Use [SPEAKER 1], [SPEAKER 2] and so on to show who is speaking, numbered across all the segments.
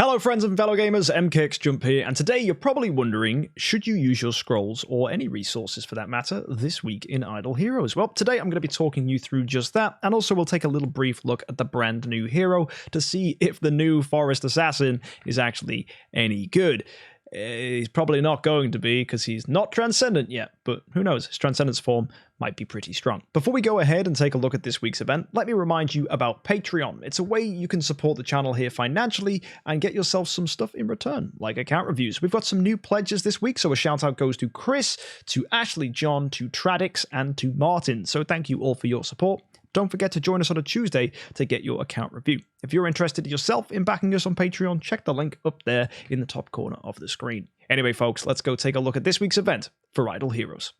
[SPEAKER 1] Hello friends and fellow gamers, MKxJUMP here, and today you're probably wondering, should you use your scrolls, or any resources for that matter, this week in Idle Heroes? Well, today I'm going to be talking you through just that, and also we'll take a little brief look at the brand new hero to see if the new Forest Assassin is actually any good. He's probably not going to be, because he's not Transcendent yet, but who knows, his Transcendence form might be pretty strong. Before we go ahead and take a look at this week's event, let me remind you about Patreon. It's a way you can support the channel here financially and get yourself some stuff in return, like account reviews. We've got some new pledges this week, so a shout out goes to Chris, to Ashley, John, to Tradix, and to Martin. So thank you all for your support. Don't forget to join us on a Tuesday to get your account review. If you're interested yourself in backing us on Patreon, check the link up there in the top corner of the screen. Anyway, folks, let's go take a look at this week's event for Idle Heroes.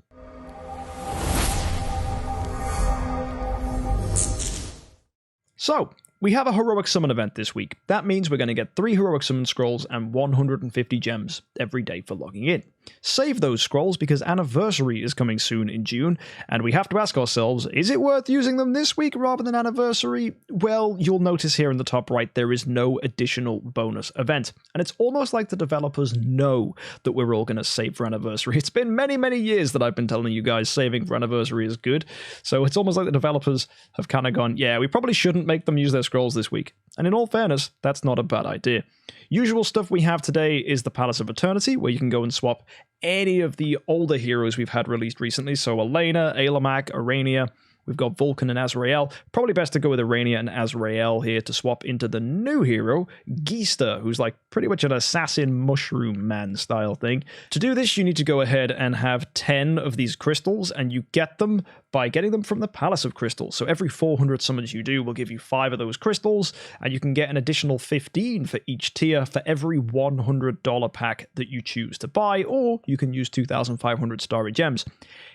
[SPEAKER 1] So, we have a Heroic Summon event this week. That means we're going to get 3 Heroic Summon Scrolls and 150 gems every day for logging in. Save those scrolls because Anniversary is coming soon in June, and we have to ask ourselves, is it worth using them this week rather than Anniversary? Well, you'll notice here in the top right there is no additional bonus event, and it's almost like the developers know that we're all going to save for Anniversary. It's been many years that I've been telling you guys saving for Anniversary is good, so it's almost like the developers have kind of gone, yeah, we probably shouldn't make them use their scrolls this week. And in all fairness, that's not a bad idea. Usual stuff we have today is the Palace of Eternity, where you can go and swap any of the older heroes we've had released recently. So Elena, Ailamak, Arania. We've got Vulcan and Azrael. Probably best to go with Arania and Azrael here to swap into the new hero, Geester, who's like pretty much an assassin mushroom man style thing. To do this, you need to go ahead and have 10 of these crystals, and you get them by getting them from the Palace of Crystals. So every 400 summons you do will give you 5 of those crystals, and you can get an additional 15 for each tier for every $100 pack that you choose to buy, or you can use 2,500 starry gems.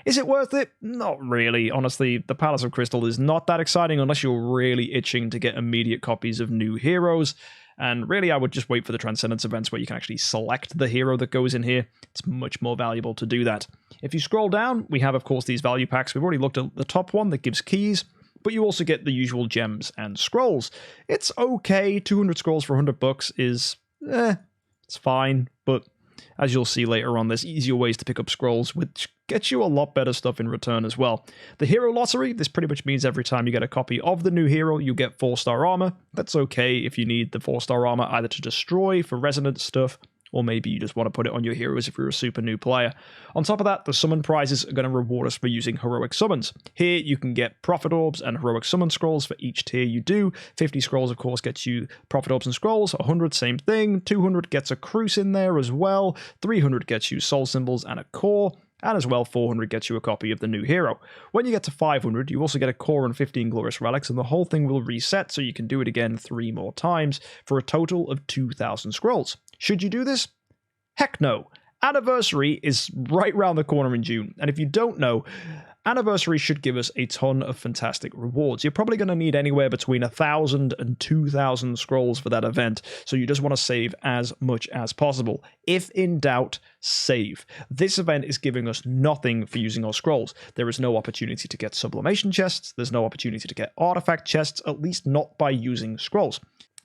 [SPEAKER 1] Is it worth it? Not really. Honestly, the Palace of Crystal is not that exciting unless you're really itching to get immediate copies of new heroes. And really, I would just wait for the Transcendence events where you can actually select the hero that goes in here. It's much more valuable to do that. If you scroll down, we have, of course, these value packs. We've already looked at the top one that gives keys, but you also get the usual gems and scrolls. It's okay. 200 scrolls for $100 is, it's fine, but as you'll see later on, there's easier ways to pick up scrolls, which gets you a lot better stuff in return as well. The hero lottery, this pretty much means every time you get a copy of the new hero, you get 4-star armor. That's okay if you need the 4-star armor either to destroy for resonance stuff, or maybe you just want to put it on your heroes if you're a super new player. On top of that, the summon prizes are going to reward us for using heroic summons. Here you can get Prophet Orbs and heroic summon scrolls for each tier you do. 50 scrolls, of course, gets you Prophet Orbs and scrolls. 100, same thing. 200 gets a Cruce in there as well. 300 gets you soul symbols and a core. And as well, 400 gets you a copy of the new hero. When you get to 500, you also get a core and 15 glorious relics, and the whole thing will reset so you can do it again 3 more times for a total of 2,000 scrolls. Should you do this? Heck no. Anniversary is right round the corner in June, and if you don't know, Anniversary should give us a ton of fantastic rewards. You're probably going to need anywhere between 1,000 and 2,000 scrolls for that event, so you just want to save as much as possible. If in doubt, save. This event is giving us nothing for using our scrolls. There is no opportunity to get sublimation chests, there's no opportunity to get artifact chests, at least not by using scrolls.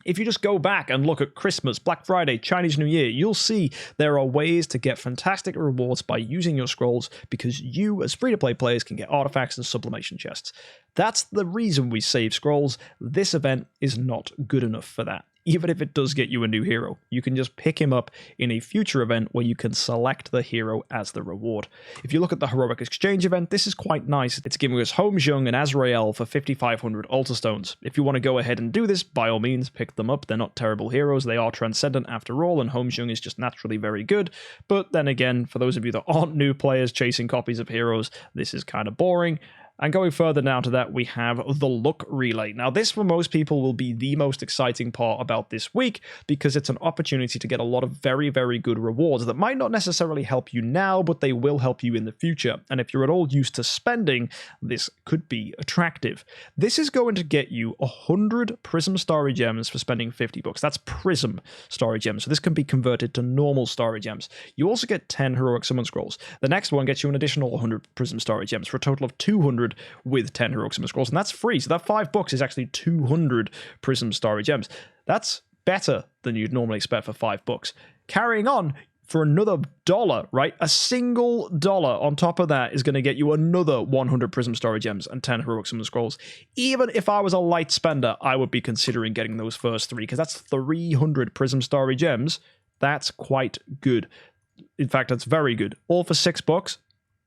[SPEAKER 1] If you just go back and look at Christmas, Black Friday, Chinese New Year, you'll see there are ways to get fantastic rewards by using your scrolls because you, as free-to-play players, can get artifacts and sublimation chests. That's the reason we save scrolls. This event is not good enough for that. Even if it does get you a new hero, you can just pick him up in a future event where you can select the hero as the reward. If you look at the Heroic Exchange event, this is quite nice. It's giving us Homjung and Azrael for 5,500 Altar Stones. If you want to go ahead and do this, by all means, pick them up. They're not terrible heroes. They are Transcendent after all, and Homjung is just naturally very good. But then again, for those of you that aren't new players chasing copies of heroes, this is kind of boring. And going further down to that, we have the Luck Relay. Now, this for most people will be the most exciting part about this week because it's an opportunity to get a lot of very good rewards that might not necessarily help you now, but they will help you in the future. And if you're at all used to spending, this could be attractive. This is going to get you 100 Prism Starry Gems for spending $50. That's Prism Starry Gems. So this can be converted to normal Starry Gems. You also get 10 Heroic Summon Scrolls. The next one gets you an additional 100 Prism Starry Gems for a total of 200 with 10 Heroic Summon Scrolls, and that's free. So that $5 is actually 200 Prism Starry Gems. That's better than you'd normally expect for $5. Carrying on, for another $1, right? A single dollar on top of that is going to get you another 100 Prism Story Gems and 10 Heroic Summon Scrolls. Even if I was a light spender, I would be considering getting those first 3, because that's 300 Prism Story Gems. That's quite good. In fact, that's very good. All for $6.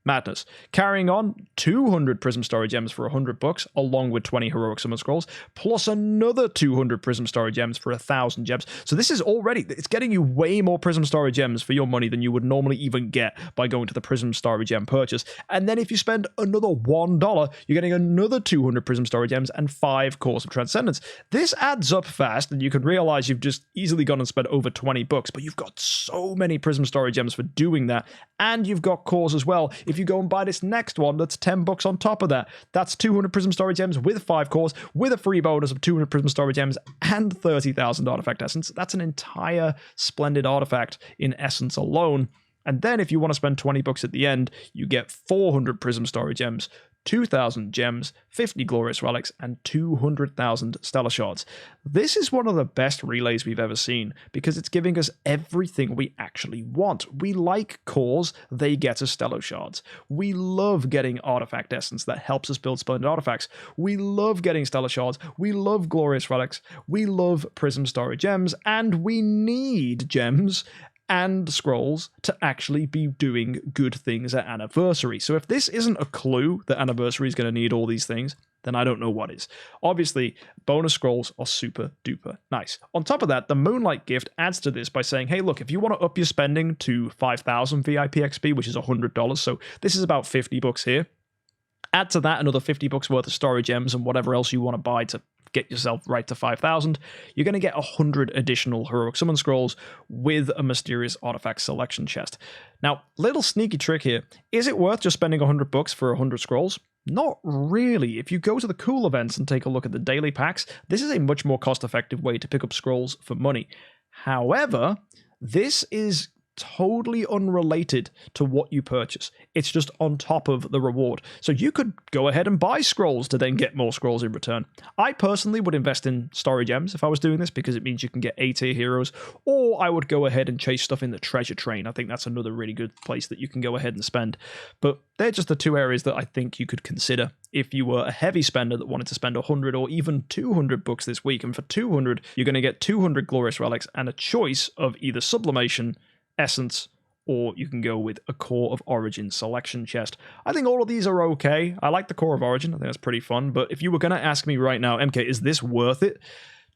[SPEAKER 1] Madness. Carrying on, 200 Prism Story Gems for $100, along with 20 Heroic Summon Scrolls, plus another 200 Prism Story Gems for 1,000 gems. So this is already, it's getting you way more Prism Story Gems for your money than you would normally even get by going to the Prism Story Gem purchase. And then if you spend another $1, you're getting another 200 Prism Story Gems and 5 Cores of Transcendence. This adds up fast, and you can realize you've just easily gone and spent over $20, but you've got so many Prism Story Gems for doing that, and you've got cores as well. If you go and buy this next one, that's $10 on top of that. That's 200 Prism Story Gems with 5 cores, with a free bonus of 200 Prism Story Gems and 30,000 Artifact Essence. That's an entire splendid artifact in Essence alone. And then if you want to spend $20 at the end, you get 400 Prism Story Gems, 2,000 gems, 50 Glorious Relics, and 200,000 Stellar Shards. This is one of the best relays we've ever seen, because it's giving us everything we actually want. We like cores, they get us Stellar Shards. We love getting Artifact Essence that helps us build splendid artifacts. We love getting Stellar Shards. We love Glorious Relics. We love Prism Story Gems, and we need gems and scrolls to actually be doing good things at Anniversary. So if this isn't a clue that Anniversary is going to need all these things, then I don't know what is. Obviously, bonus scrolls are super duper nice. On top of that, the Moonlight gift adds to this by saying, hey, look, if you want to up your spending to 5,000 VIP XP, which is $100, so this is about $50 here, add to that another $50 worth of Story Gems and whatever else you want to buy to get yourself right to 5,000, you're going to get 100 additional Heroic Summon Scrolls with a Mysterious Artifact Selection chest. Now, little sneaky trick here. Is it worth just spending $100 for 100 scrolls? Not really. If you go to the cool events and take a look at the daily packs, this is a much more cost-effective way to pick up scrolls for money. However, this is totally unrelated to what you purchase. It's just on top of the reward. So you could go ahead and buy scrolls to then get more scrolls in return. I personally would invest in Story Gems if I was doing this, because it means you can get A-tier heroes, or I would go ahead and chase stuff in the treasure train. I think that's another really good place that you can go ahead and spend. But they're just the two areas that I think you could consider if you were a heavy spender that wanted to spend 100 or even 200 bucks this week. And for 200, you're going to get 200 Glorious Relics and a choice of either Sublimation, Essence, or you can go with a Core of Origin selection chest. I think all of these are okay. I like the Core of Origin. I think that's pretty fun. But if you were going to ask me right now, MK, is this worth it?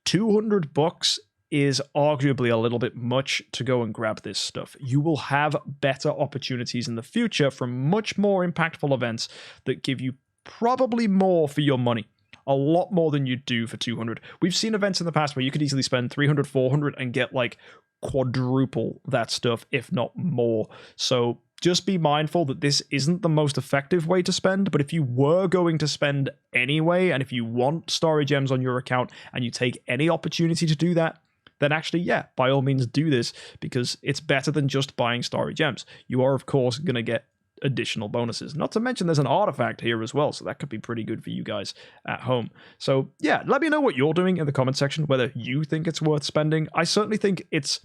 [SPEAKER 1] 200 bucks is arguably a little bit much to go and grab this stuff. You will have better opportunities in the future from much more impactful events that give you probably more for your money. A lot more than you do for 200. We've seen events in the past where you could easily spend 300, 400 and get like quadruple that stuff, if not more. So just be mindful that this isn't the most effective way to spend, but if you were going to spend anyway, and if you want Story Gems on your account and you take any opportunity to do that, then actually, yeah, by all means do this, because it's better than just buying Story Gems. You are, of course, going to get additional bonuses. Not to mention there's an artifact here as well, so that could be pretty good for you guys at home. So yeah, let me know what you're doing in the comment section, whether you think it's worth spending. I certainly think it's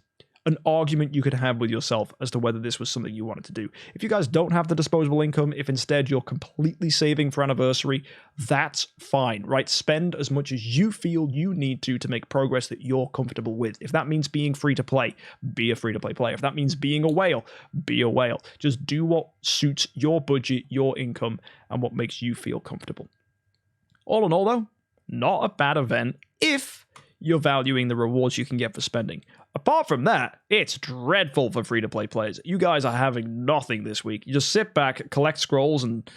[SPEAKER 1] an argument you could have with yourself as to whether this was something you wanted to do. If you guys don't have the disposable income, if instead you're completely saving for Anniversary, that's fine, right? Spend as much as you feel you need to make progress that you're comfortable with. If that means being free to play, be a free to play player. If that means being a whale, be a whale. Just do what suits your budget, your income, and what makes you feel comfortable. All in all though, not a bad event if you're valuing the rewards you can get for spending. Apart from that, it's dreadful for free-to-play players. You guys are having nothing this week. You just sit back, collect scrolls, and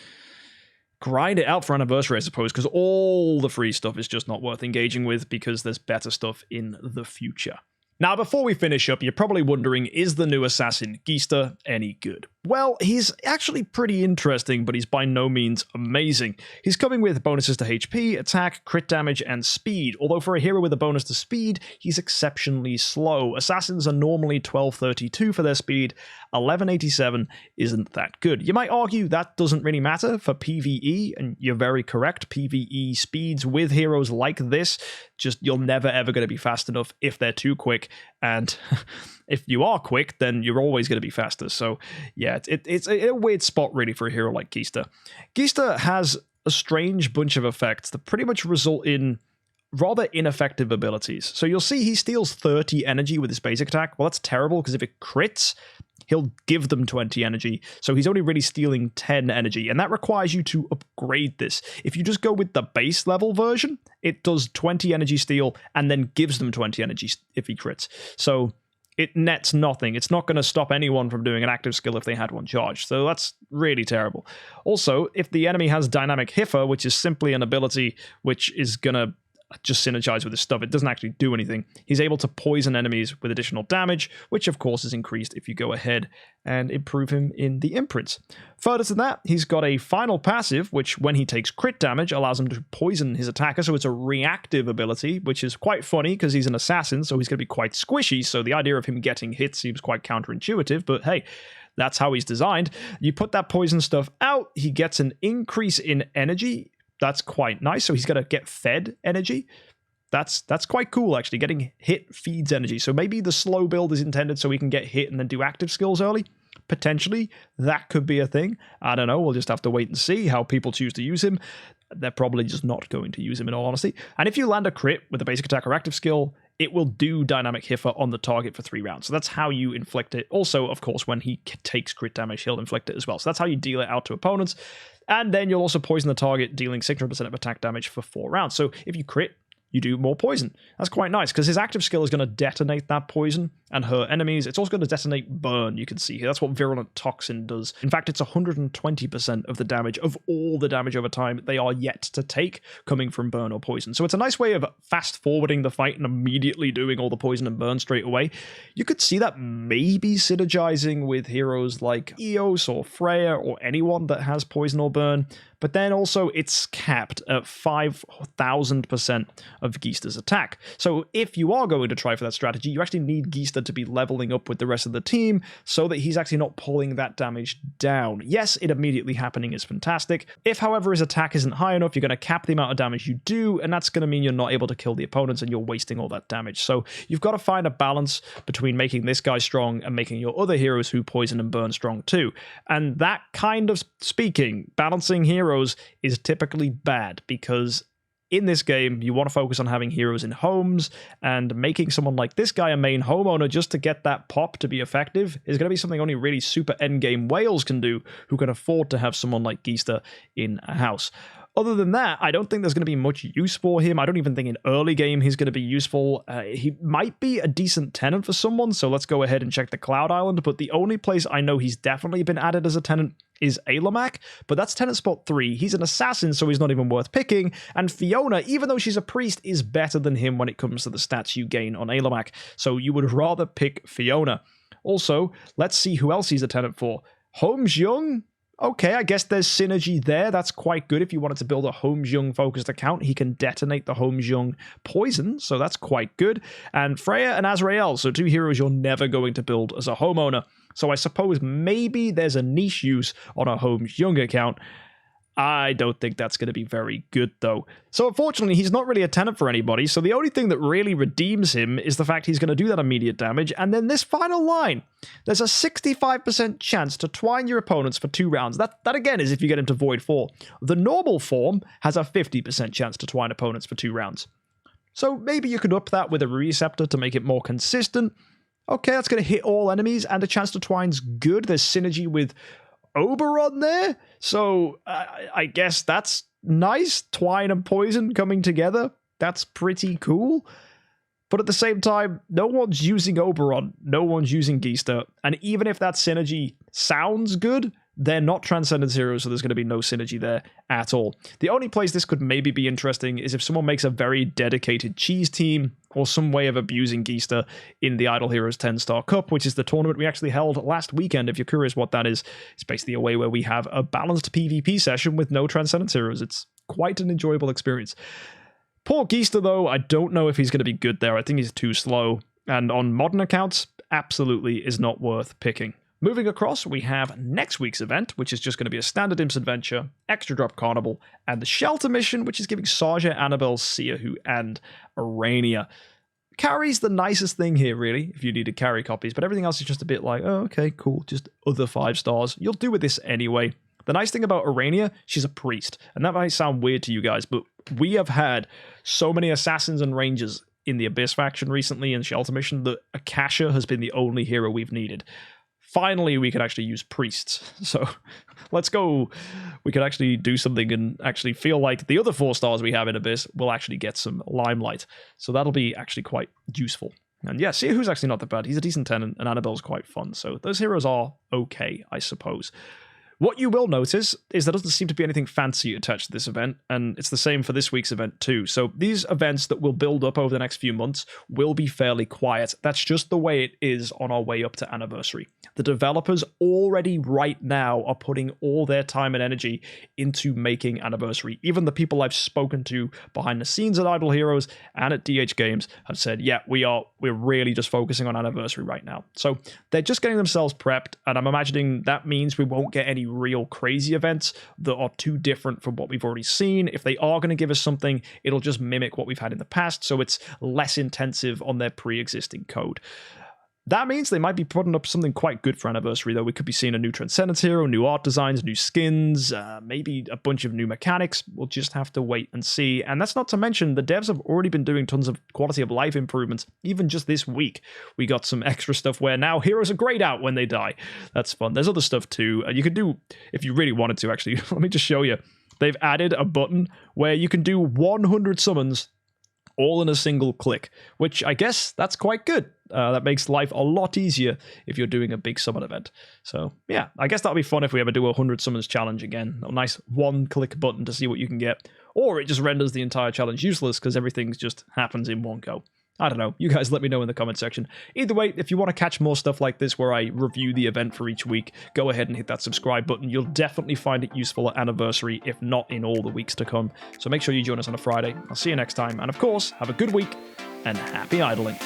[SPEAKER 1] grind it out for Anniversary, I suppose, because all the free stuff is just not worth engaging with because there's better stuff in the future. Now, before we finish up, you're probably wondering, is the new assassin, Geester, any good? Well, he's actually pretty interesting, but he's by no means amazing. He's coming with bonuses to HP, attack, crit damage, and speed, although for a hero with a bonus to speed, he's exceptionally slow. Assassins are normally 1232 for their speed, 1187 isn't that good. You might argue that doesn't really matter for PvE, and you're very correct. PvE speeds with heroes like this, just you're never ever going to be fast enough if they're too quick, and if you are quick, then you're always going to be faster. So yeah, it's a weird spot really for a hero like Geester. Geester has a strange bunch of effects that pretty much result in rather ineffective abilities. So you'll see he steals 30 energy with his basic attack. Well, that's terrible, because if it crits, he'll give them 20 energy. So he's only really stealing 10 energy, and that requires you to upgrade this. If you just go with the base level version, it does 20 energy steal and then gives them 20 energy if he crits. So it nets nothing. It's not going to stop anyone from doing an active skill if they had one charged. So that's really terrible. Also, if the enemy has Dynamic Hiffer, which is simply an ability which is going to just synergize with his stuff, it doesn't actually do anything. He's able to poison enemies with additional damage, which of course is increased if you go ahead and improve him in the imprints. Further to that, he's got a final passive, which when he takes crit damage allows him to poison his attacker, so it's a reactive ability, which is quite funny because he's an assassin, so he's going to be quite squishy, so the idea of him getting hit seems quite counterintuitive, but hey, that's how he's designed. You put that poison stuff out, he gets an increase in energy. That's quite nice. So he's going to get fed energy. That's quite cool, actually. Getting hit feeds energy. So maybe the slow build is intended so he can get hit and then do active skills early. Potentially, that could be a thing. I don't know. We'll just have to wait and see how people choose to use him. They're probably just not going to use him, in all honesty. And if you land a crit with a basic attack or active skill, it will do Dynamic Hiffer on the target for 3 rounds. So that's how you inflict it. Also, of course, when he takes crit damage, he'll inflict it as well. So that's how you deal it out to opponents. And then you'll also poison the target, dealing 600% of attack damage for 4 rounds. So if you crit, you do more poison. That's quite nice, because his active skill is going to detonate that poison and hurt enemies. It's also going to detonate burn, you can see here. That's what Virulent Toxin does. In fact, it's 120% of the damage of all the damage over time they are yet to take coming from burn or poison. So it's a nice way of fast-forwarding the fight and immediately doing all the poison and burn straight away. You could see that maybe synergizing with heroes like Eos or Freya or anyone that has poison or burn, but then also it's capped at 5,000% of Geester's attack. So if you are going to try for that strategy, you actually need Geester to be leveling up with the rest of the team so that he's actually not pulling that damage down. Yes, it immediately happening is fantastic. If, however, his attack isn't high enough, you're going to cap the amount of damage you do, and that's going to mean you're not able to kill the opponents and you're wasting all that damage. So you've got to find a balance between making this guy strong and making your other heroes who poison and burn strong too. And that kind of speaking, balancing heroes is typically bad, because in this game, you want to focus on having heroes in homes, and making someone like this guy a main homeowner just to get that pop to be effective is going to be something only really super endgame whales can do, who can afford to have someone like Geester in a house. Other than that, I don't think there's going to be much use for him. I don't even think in early game he's going to be useful. He might be a decent tenant for someone, so let's go ahead and check the Cloud Island, but the only place I know he's definitely been added as a tenant is Ailamak, but that's tenant spot 3. He's an assassin, so he's not even worth picking, and Fiona, even though she's a priest, is better than him when it comes to the stats you gain on Ailamak, so you would rather pick Fiona. Also, let's see who else he's a tenant for. Holmes Young? Okay, I guess there's synergy there. That's quite good. If you wanted to build a Holmes Young focused account, he can detonate the Holmes Young poison, so that's quite good. And Freya and Azrael, so 2 heroes you're never going to build as a homeowner. So I suppose maybe there's a niche use on a Holmes Young account. I don't think that's going to be very good, though. So unfortunately, he's not really a tenant for anybody, so the only thing that really redeems him is the fact he's going to do that immediate damage, and then this final line. There's a 65% chance to twine your opponents for 2 rounds. That again is if you get into Void 4. The normal form has a 50% chance to twine opponents for 2 rounds. So maybe you could up that with a Receptor to make it more consistent. Okay, that's going to hit all enemies, and a chance to twine's good. There's synergy with Oberon there, so I guess that's nice. Twine and poison coming together, that's pretty cool. But at the same time, no one's using Oberon, no one's using Geester, and even if that synergy sounds good, they're not Transcendence heroes, so there's going to be no synergy there at all. The only place this could maybe be interesting is if someone makes a very dedicated cheese team, or some way of abusing Geester in the Idle Heroes 10-Star Cup, which is the tournament we actually held last weekend. If you're curious what that is, it's basically a way where we have a balanced PvP session with no Transcendence heroes. It's quite an enjoyable experience. Poor Geester, though, I don't know if he's going to be good there. I think he's too slow. And on modern accounts, absolutely is not worth picking. Moving across, we have next week's event, which is just going to be a standard Imps adventure, extra drop carnival, and the shelter mission, which is giving Saja, Annabelle, Siahu, and Arania. Carry's the nicest thing here, really, if you need to carry copies, but everything else is just a bit like, oh, okay, cool, just other 5 stars. You'll do with this anyway. The nice thing about Arania, she's a priest, and that might sound weird to you guys, but we have had so many assassins and rangers in the Abyss faction recently in Shelter Mission that Akasha has been the only hero we've needed. Finally, we can actually use priests. So let's go. We can actually do something and actually feel like the other 4 stars we have in Abyss will actually get some limelight. So that'll be actually quite useful. And yeah, Siahu's actually not that bad. He's a decent tenant, and Annabelle's quite fun. So those heroes are okay, I suppose. What you will notice is there doesn't seem to be anything fancy attached to this event, and it's the same for this week's event too. So these events that will build up over the next few months will be fairly quiet. That's just the way it is on our way up to Anniversary. The developers already right now are putting all their time and energy into making Anniversary. Even the people I've spoken to behind the scenes at Idle Heroes and at DHGames have said, yeah, we're really just focusing on Anniversary right now. So they're just getting themselves prepped, and I'm imagining that means we won't get any real crazy events that are too different from what we've already seen. If they are going to give us something, it'll just mimic what we've had in the past, so it's less intensive on their pre-existing code. That means they might be putting up something quite good for Anniversary, though. We could be seeing a new Transcendence hero, new art designs, new skins, maybe a bunch of new mechanics. We'll just have to wait and see. And that's not to mention, the devs have already been doing tons of quality of life improvements. Even just this week, we got some extra stuff where now heroes are grayed out when they die. That's fun. There's other stuff too. You could do, if you really wanted to, actually, let me just show you. They've added a button where you can do 100 summons all in a single click, which I guess that's quite good. That makes life a lot easier if you're doing a big summon event. So yeah, I guess that'll be fun if we ever do a 100 summons challenge again. A nice one-click button to see what you can get. Or it just renders the entire challenge useless because everything just happens in one go. I don't know. You guys let me know in the comment section. Either way, if you want to catch more stuff like this where I review the event for each week, go ahead and hit that subscribe button. You'll definitely find it useful at Anniversary, if not in all the weeks to come. So make sure you join us on a Friday. I'll see you next time. And of course, have a good week and happy idling.